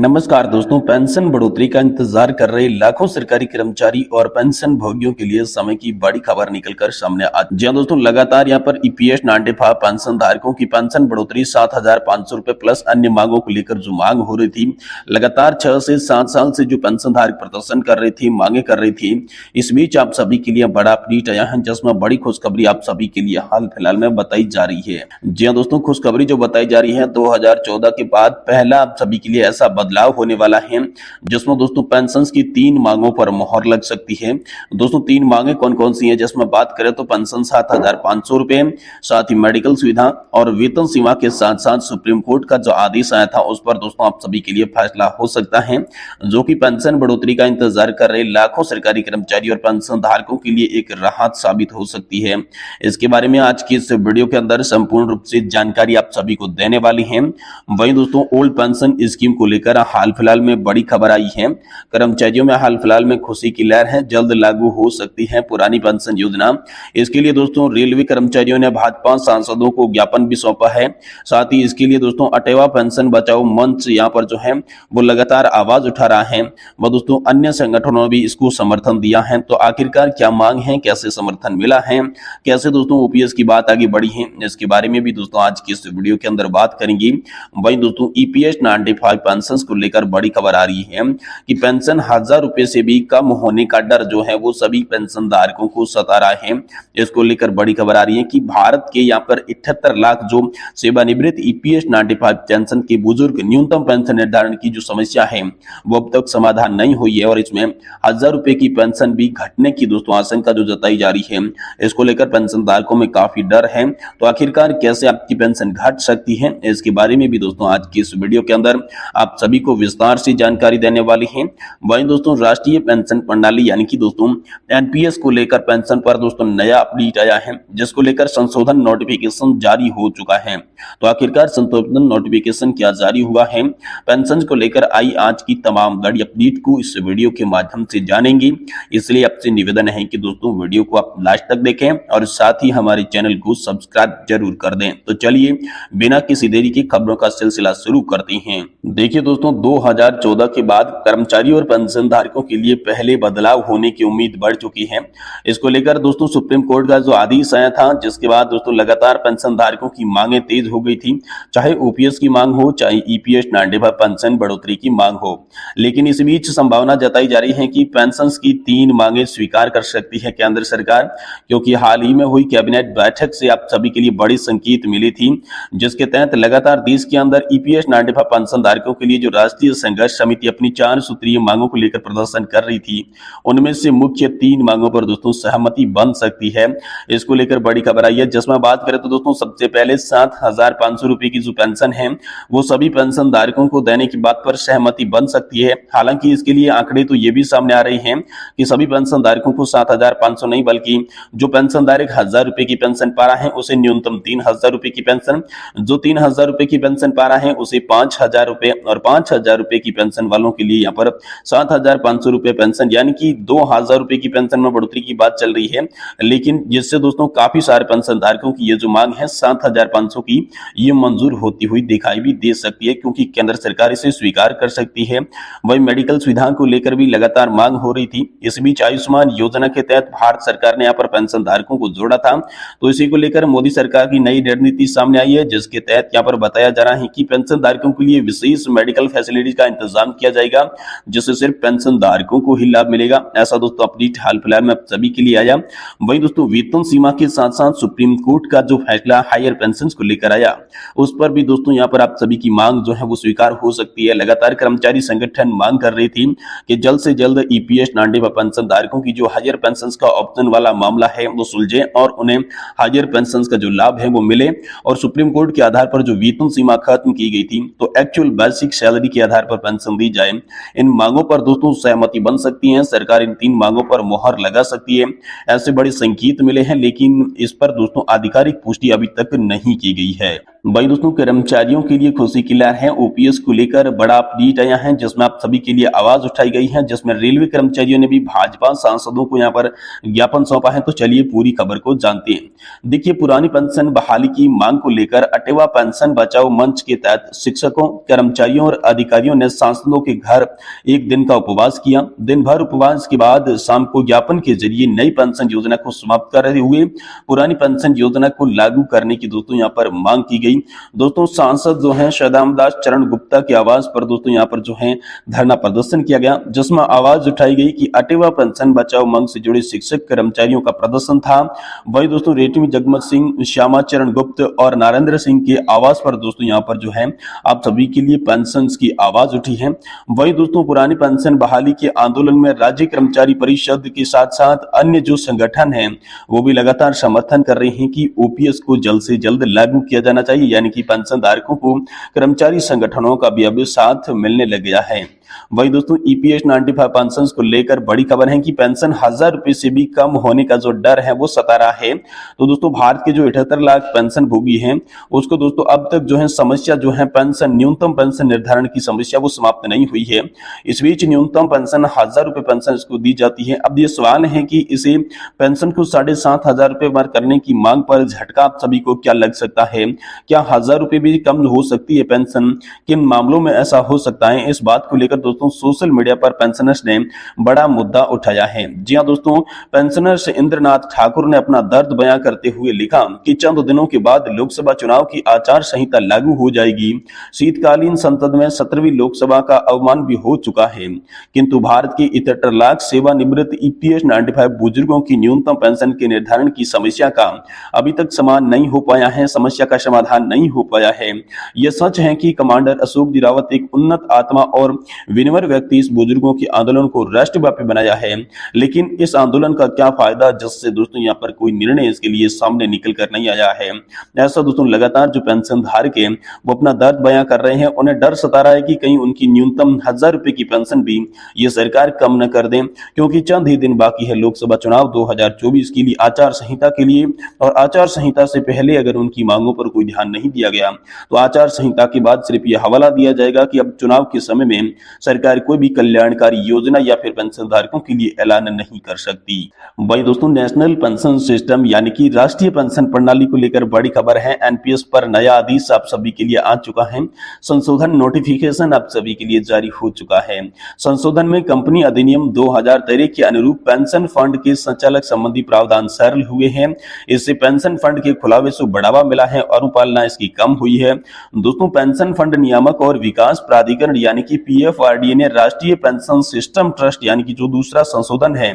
नमस्कार दोस्तों, पेंशन बढ़ोतरी का इंतजार कर रहे लाखों सरकारी कर्मचारी और पेंशन भोगियों के लिए समय की बड़ी खबर निकलकर सामने आ। जी हां दोस्तों, लगातार यहां पर ईपीएस 95 पेंशन धारकों की पेंशन बढ़ोतरी 7,500 रुपए प्लस अन्य मांगों को लेकर जो मांग हो रही थी, लगातार 6 से 7 साल से जो पेंशन धारक प्रदर्शन कर रही थी, मांगे कर रही थी। इस बीच आप सभी के लिए बड़ा अपडेट आया है, जिसमें बड़ी खुशखबरी आप सभी के लिए हाल फिलहाल में बताई जा रही है। जी हां दोस्तों, खुशखबरी जो बताई जा रही है 2014 के बाद पहला आप सभी के लिए ऐसा बदलाव होने वाला है, जिसमें दोस्तों पेंशन की 3 मांगों पर मोहर लग सकती है। दोस्तों 3 मांगे कौन कौन सी हैं, जिसमें बात करें तो पेंशन 7,500 रुपए, साथ ही मेडिकल सुविधा और वेतन सीमा के साथ साथ सुप्रीम कोर्ट का जो आदेश आया था उस पर दोस्तों आप सभी के लिए फैसला हो सकता है, जो कि पेंशन बढ़ोतरी का इंतजार कर रहे लाखों सरकारी कर्मचारी और पेंशन धारकों के लिए एक राहत साबित हो सकती है। इसके बारे में आज की इस वीडियो के अंदर संपूर्ण रूप से जानकारी आप सभी को देने वाली है। वहीं दोस्तों ओल्ड पेंशन स्कीम को लेकर हाल फिलहाल में बड़ी खबर आई है। कर्मचारियों में हाल फिलहाल में खुशी की लहर है, जल्द लागू हो सकती है पुरानी पेंशन योजना। इसके लिए दोस्तों रेलवे कर्मचारियों ने भाजपा सांसदों को ज्ञापन भी सौंपा है। साथ ही इसके लिए दोस्तों अटेवा पेंशन बचाओ मंच यहाँ पर जो है वो लगातार आवाज उठा रहा है। वह दोस्तों अन्य संगठनों ने भी इसको समर्थन दिया है। तो आखिरकार क्या मांग है, कैसे समर्थन मिला है, कैसे दोस्तों ओपीएस की बात आगे बढ़ी है, इसके बारे में भी दोस्तों आज की इस वीडियो के अंदर बात करेंगे। वहीं दोस्तों ईपीएस 95 पेंशन को लेकर बड़ी खबर आ रही है कि पेंशन 1,000 रुपए से भी कम होने का डर जो है वो सभी पेंशन धारकों को सता रहा है। इसको लेकर बड़ी खबर आ रही है कि भारत के यहाँ पर 78 लाख जो सेवानिवृत्त ईपीएस 95 पेंशन के बुजुर्ग न्यूनतम पेंशन निर्धारण की जो समस्या है वो अब तक समाधान नहीं हुई है और इसमें 1,000 रुपए की पेंशन भी घटने की दोस्तों आशंका जो जताई जा रही है। इसको लेकर पेंशन धारकों में काफी डर है। तो आखिरकार कैसे आपकी पेंशन घट सकती है, इसके बारे में भी दोस्तों आज की इस वीडियो के अंदर आप सभी को विस्तार से जानकारी देने वाली है। वहीं दोस्तों राष्ट्रीय पेंशन प्रणाली यानी कि दोस्तों एनपीएस को लेकर पेंशन पर दोस्तों नया अपडेट आया है, जिसको लेकर संशोधन नोटिफिकेशन जारी हो चुका है। तो आखिरकार संशोधन नोटिफिकेशन क्या जारी हुआ है, पेंशन को लेकर आई आज की तमाम बड़ी अपडेट को इस वीडियो के माध्यम से जानेंगे। इसलिए आपसे निवेदन है कि दोस्तों वीडियो को आप लास्ट तक देखें और साथ ही हमारे चैनल को सब्सक्राइब जरूर कर दें। तो चलिए बिना किसी देरी की खबरों का सिलसिला शुरू करते हैं। देखिए दोस्तों 2014 के बाद कर्मचारी और पेंशन धारकों के लिए पहले बदलाव होने की उम्मीद बढ़ चुकी है। इसको लेकर दोस्तों सुप्रीम कोर्ट का जो आदेश आया था, जिसके बाद दोस्तों लगातार पेंशन धारकों की मांगे तेज हो गई थी, चाहे ओपीएस की मांग हो चाहे ईपीएस 95 पेंशन बढ़ोतरी की मांग हो। लेकिन इस बीच संभावना जताई जा रही है कि पेंशन की 3 मांगे स्वीकार कर सकती है केंद्र सरकार, क्योंकि हाल ही में हुई कैबिनेट बैठक से आप सभी के लिए बड़ी संकेत मिली थी, जिसके तहत लगातार देश के अंदर ईपीएस 95 पेंशन धारकों के लिए जो राष्ट्रीय संघर्ष समिति अपनी 4 सूत्रीय मांगों को लेकर प्रदर्शन कर रही थी, उनमें से मुख्य 3 मांगों पर दोस्तों सहमति बन सकती है। इसको लेकर बड़ी खबर आई है, जिसमें बात करें तो दोस्तों सबसे पहले 7,500 रुपए की जो पेंशन है वो सभी पेंशन धारकों को देने की बात पर सहमति बन सकती है। हालांकि इसके लिए आंकड़े तो ये भी सामने आ रहे हैं कि सभी पेंशन धारकों को 7,500 नहीं, बल्कि जो पेंशन धारक 1,000 रुपए की पेंशन पा रहा है उसे न्यूनतम 3,000 रुपए की पेंशन, जो 3,000 रुपए की पेंशन पा रहा है उसे 5,000 रुपए और 5,000 रुपए की पेंशन वालों के लिए यहाँ पर 7,500 रुपए पेंशन, यानी कि 2,000 रुपए की पेंशन में बढ़ोतरी की बात चल रही है। लेकिन जिससे दोस्तों काफी सारे पेंशन धारकों की ये जो मांग है 7,500 की, ये मंजूर होती हुई दिखाई भी दे सकती है, क्योंकि केंद्र सरकार इसे स्वीकार कर सकती है। वही मेडिकल सुविधा को लेकर भी लगातार मांग हो रही थी। इस बीच आयुष्मान योजना के तहत भारत सरकार ने यहाँ पर पेंशन धारकों को जोड़ा था, तो इसी को लेकर मोदी सरकार की नई रणनीति सामने आई है, जिसके तहत यहाँ पर बताया जा रहा है कि पेंशन धारकों के लिए विशेष मेडिकल फैसिलिटीज का इंतजाम किया जाएगा, जिससे सिर्फ पेंशन धारकों को ही लाभ मिलेगा। ऐसा दोस्तों अपडेट हाल फिलहाल में सभी के लिए आया। वहीं दोस्तों वेतन सीमा के साथ साथ सुप्रीम कोर्ट का जो फैसला हायर पेंशन को लेकर आया, उस पर भी दोस्तों यहाँ पर आप सभी की मांग जो है वो स्वीकार हो सकती है। लगातार कर्मचारी संगठन मांग कर रही थी कि जल्द से जल्द ईपीएस 95 पेंशन धारकों की जो हायर पेंशन का ऑप्शन वाला मामला है वो सुलझे और उन्हें हायर पेंशन का जो लाभ है वो मिले। और सुप्रीम कोर्ट के आधार पर जो वेतन सीमा खत्म की गई थी, तो एक्चुअल बेसिक सैलरी के आधार पर पेंशन दी जाए। इन मांगों पर दोस्तों सहमति बन सकती है, सरकार इन 3 मांगों पर मोहर लगा सकती है, ऐसे बड़े संकेत मिले हैं। लेकिन इस पर दोस्तों आधिकारिक पुष्टि अभी तक नहीं की गई है। वहीं दोस्तों कर्मचारियों के लिए खुशी की लहर है। ओपीएस को लेकर बड़ा अपडेट आया है, जिसमें आप सभी के लिए आवाज उठाई गई है, जिसमें रेलवे कर्मचारियों ने भी भाजपा सांसदों को यहाँ पर ज्ञापन सौंपा है। तो चलिए पूरी खबर को जानते हैं। देखिए पुरानी पेंशन बहाली की मांग को लेकर अटेवा पेंशन बचाओ मंच के तहत शिक्षकों, कर्मचारियों और अधिकारियों ने सांसदों के घर एक दिन का उपवास किया। दिन भर उपवास के बाद शाम को ज्ञापन के जरिए नई पेंशन योजना को समाप्त कर रहे हुए पुरानी पेंशन योजना को लागू करने की दोस्तों यहाँ पर मांग की गई। दोस्तों सांसद जो है श्यामदास चरण गुप्ता के आवास पर दोस्तों यहाँ पर जो है धरना प्रदर्शन किया गया, जिसमें आवाज उठाई गई कि अटेवा पेंशन बचाओ मांग से जुड़े शिक्षक कर्मचारियों का प्रदर्शन था। वही दोस्तों रेटमी जगमत सिंह, श्यामा चरण गुप्त और नरेंद्र सिंह के आवास पर दोस्तों यहाँ पर जो है आप सभी के लिए पेंशन की आवाज उठी है। वही दोस्तों पुरानी पेंशन बहाली के आंदोलन में राज्य कर्मचारी परिषद के साथ साथ अन्य जो संगठन है वो भी लगातार समर्थन कर रहे हैं कि ओपीएस को जल्द से जल्द लागू किया जाना चाहिए, यानी कि पेंशन धारकों को कर्मचारी संगठनों का भी अब साथ मिलने लग गया है। वही दोस्तों ईपीएस 95 पेंशन को लेकर बड़ी खबर है कि पेंशन 1000 रुपए से भी कम होने का जो डर है वो सता रहा है। तो दोस्तों भारत के जो 78 लाख पेंशन भोगी हैं उसको दोस्तों अब तक जो है समस्या जो है पेंशन न्यूनतम पेंशन निर्धारण की समस्या वो समाप्त नहीं हुई है। इस बीच न्यूनतम पेंशन 1000 रुपए पेंशन इसको दी जाती है। अब ये सवाल है कि इसे पेंशन को 7500 रुपए पर करने की मांग पर झटका आप सभी को क्या लग सकता है? क्या 1000 रुपए भी कम हो सकती है पेंशन? किन मामलों में ऐसा हो सकता है? इस बात को लेकर दोस्तों सोशल मीडिया पर पेंशनर्स ने बड़ा मुद्दा उठाया है। जी हां दोस्तों, पेंशनर्स इंद्रनाथ ठाकुर ने अपना दर्द बयां करते हुए लिखा कि चंद दिनों के बाद लोकसभा चुनाव की आचार संहिता लागू हो जाएगी। शीतकालीन संसद में 17वीं लोकसभा का अवमान भी हो चुका है, किंतु भारत के 78 लाख सेवानिवृत्त ईपीएस 95 बुजुर्गों की न्यूनतम पेंशन के निर्धारण की समस्या का अभी तक समाधान नहीं हो पाया है। समस्या का समाधान नहीं हो पाया है। यह सच है कि कमांडर अशोक जी रावत एक उन्नत आत्मा और विनम्र व्यक्ति इस बुजुर्गों के आंदोलन को राष्ट्रव्यापी बनाया है, लेकिन इस आंदोलन का क्या फायदा जिससे दोस्तों यहाँ पर कोई निर्णय इसके लिए सामने निकल कर नहीं आया है। ऐसा दोस्तों लगातार जो पेंशन धारक है वो अपना दर्द बयां कर रहे हैं। उन्हें डर सता रहा है कि कहीं उनकी न्यूनतम 1000 रुपए की पेंशन भी ये सरकार कम न कर दें, क्योंकि चंद ही दिन बाकी है लोकसभा चुनाव 2024 के लिए, आचार संहिता के लिए। और आचार संहिता से पहले अगर उनकी मांगों पर कोई ध्यान नहीं दिया गया तो आचार संहिता के बाद सिर्फ यह हवाला दिया जाएगा कि अब चुनाव के समय में सरकार कोई भी कल्याणकारी योजना या फिर पेंशन धारकों के लिए ऐलान नहीं कर सकती। वही दोस्तों नेशनल पेंशन सिस्टम यानी कि राष्ट्रीय पेंशन प्रणाली को लेकर बड़ी खबर है। एनपीएस पर नया आदेश आप सभी के लिए आ चुका है। संशोधन नोटिफिकेशन आप सभी के लिए जारी हो चुका है। संशोधन में कंपनी अधिनियम 2013 के अनुरूप पेंशन फंड के संचालक संबंधी प्रावधान सरल हुए हैं। इससे पेंशन फंड के खुलावे से बढ़ावा मिला है और अनुपालना इसकी कम हुई है। दोस्तों पेंशन फंड नियामक और विकास प्राधिकरण यानी कि पीएफआरडीए ने राष्ट्रीय पेंशन सिस्टम ट्रस्ट यानी कि जो दूसरा संशोधन है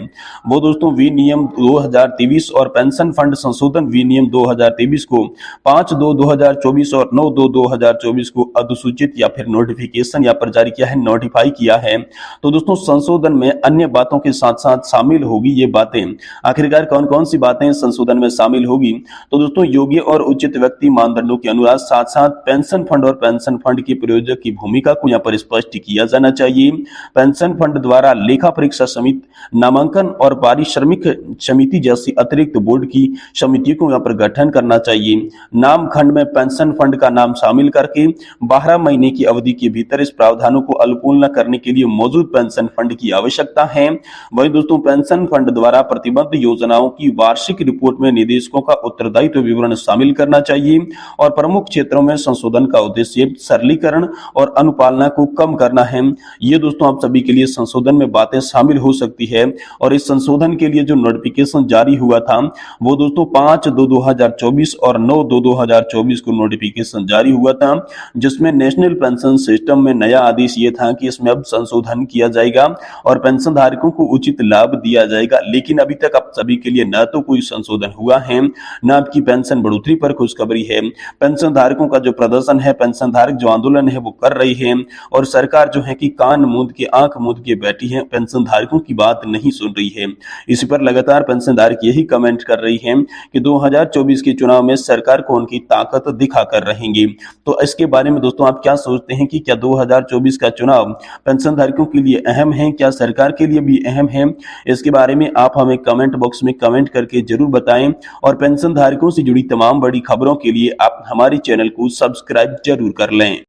वो दोस्तों विनियम 2023 और पेंशन फंड संशोधन विनियम 2023 को 5/2/2024 और 9/2/2024 को अधिसूचित या फिर नोटिफिकेशन यहाँ पर जारी किया है, नोटिफाई किया है। तो दोस्तों संशोधन में अन्य बातों के साथ साथ शामिल होगी ये बातें। आखिरकार कौन कौन सी बातें संशोधन में शामिल होगी? तो दोस्तों योग्य और उचित व्यक्ति मानदंडों के अनुसार साथ साथ पेंशन फंड और पेंशन फंड के प्रयोजक की भूमिका को यहाँ पर स्पष्ट किया जाना चाहिए। पेंशन फंड द्वारा लेखा परीक्षा समिति, नामांकन और पारिश्रमिक समिति जैसी अतिरिक्त बोर्ड की समितियों को यहाँ पर गठन करना चाहिए। नाम खंड में पेंशन फंड का नाम शामिल करके 12 महीने की अवधि के भीतर इस प्रावधानों को अनुकूल करने के लिए मौजूद पेंशन फंड की आवश्यकता है। वही दोस्तों पेंशन फंड द्वारा प्रतिबद्ध योजनाओं की वार्षिक रिपोर्ट में निदेशकों का उत्तरदायित्व विवरण शामिल करना चाहिए और प्रमुख क्षेत्रों में संशोधन का उद्देश्य सरलीकरण और अनुपालना को कम करना है। ये दोस्तों आप सभी के लिए संशोधन में बातें शामिल हो सकती है। और इस संशोधन के लिए जो नोटिफिकेशन जारी हुआ था वो दोस्तों 5/2/2024 और 9/2/2024 को नोटिफिकेशन जारी हुआ था, जिसमें नेशनल पेंशन सिस्टम में नया आदेश ये था कि इसमें अब संशोधन किया जाएगा और पेंशन धारकों को उचित लाभ दिया जाएगा। लेकिन अभी तक आप सभी के लिए न तो कोई संशोधन हुआ है न आपकी पेंशन बढ़ोतरी पर खुशखबरी है। पेंशन धारकों का जो प्रदर्शन है, पेंशन धारक जो आंदोलन है वो कर रही है और सरकार जो है कि कान मूंद के आंख मूंद के बैठी है, पेंशन धारकों की बात नहीं सुन रही है। इसी पर लगातार पेंशन धारक यही कमेंट कर रही है कि 2024 के चुनाव में सरकार को उनकी ताकत दिखा कर रहेंगे। तो इसके बारे में दोस्तों आप क्या सोचते हैं कि क्या 2024 का चुनाव पेंशन धारकों के लिए अहम है, क्या सरकार के लिए भी अहम है? इसके बारे में आप हमें कमेंट बॉक्स में कमेंट करके जरूर बताएं और पेंशन धारकों से जुड़ी तमाम बड़ी खबरों के लिए आप हमारे चैनल को सब्सक्राइब जरूर कर लें।